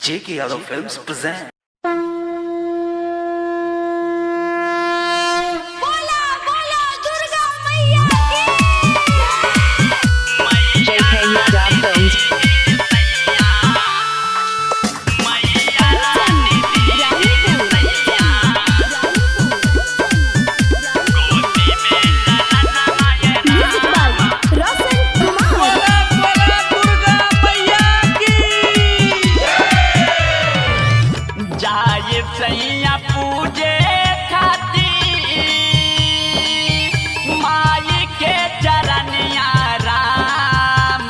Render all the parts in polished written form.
J.K. Yadav Films present. बोला बोला दुर्गा मैया की JK Yadav Films. Music by Roshan Kumar जाए सैया पूजे खातिर माई के चरनिया राम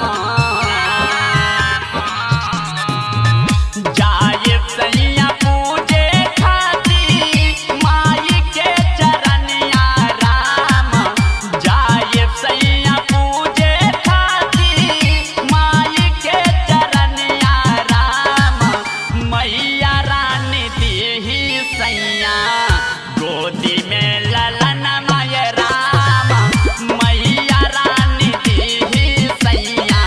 जाए सैया पूजे खातिर माई के चरनिया राम जाए सैया पूजे खातिर माई के चरनिया राम मैया रानी दीही सैया गोदी में ललन माय राम मैया रानी दीही सैया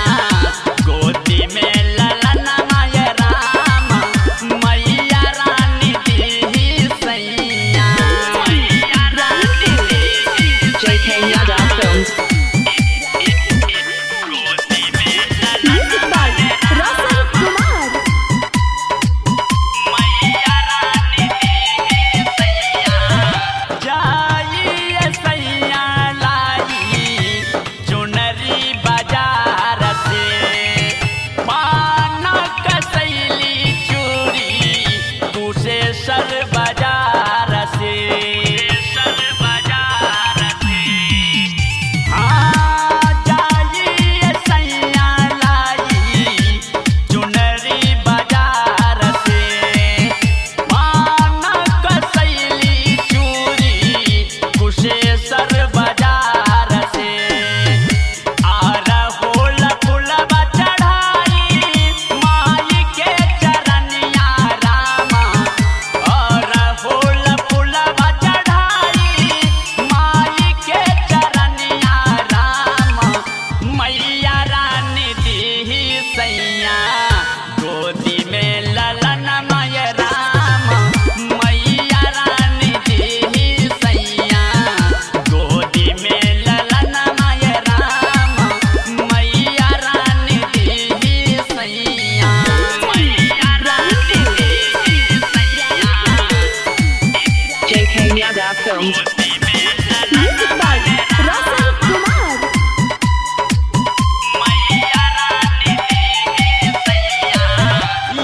गोदी में ललन माय राम मैया रानी दीही सैया मैया रानी दीही JK Yadav Films. Music by Roshan Kumar जाइए सैया लाई चुनरी बाजार से पान कसैली चूड़ी कुशेश्वर बाजार से हाँ जाइए सैया लाई चुनरी बाजार से पान कसैली चूड़ी कुशेश्वर बाजार से आरहुल फुलवा चढ़ाई माई के चरनिया राम आरहुल फुलवा चढ़ाई माई के चरनिया राम मैया रानी दीही सैया गोदी में ललन माय राम मैया रानी दीही सैया गोदी में ललन माय राम मैया रानी दीही सैया मैया रानी दीही सैया JK Yadav Films. Music by Roshan Kumar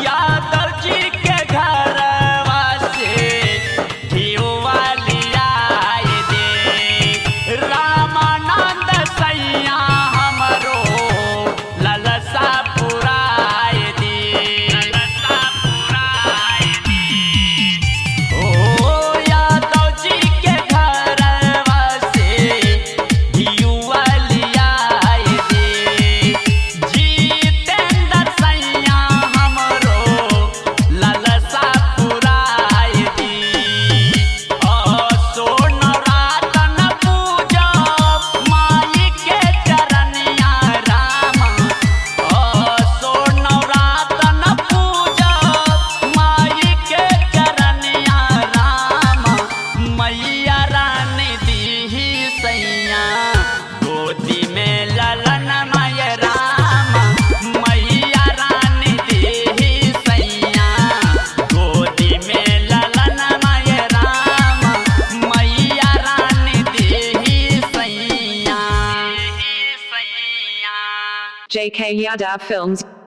Yadav ji के घरवा से घिउवा लियाए दे रामानंद सैया हमरो ललसा पुराए दे ओ यादव जी के घरवा से घिउवा लियाए दे जितेंद्र सैया हमरो ललसा पुराए दी सोन रातन पूजा माई के चरनिया राम सोन रातन पूजा माई के चरनिया राम मैया रानी दीही सैया गोदी में ललन माय राम मैया रानी दीही सैया गोदी में ललन माय राम मैया रानी दीही सैया JK Yadav Films.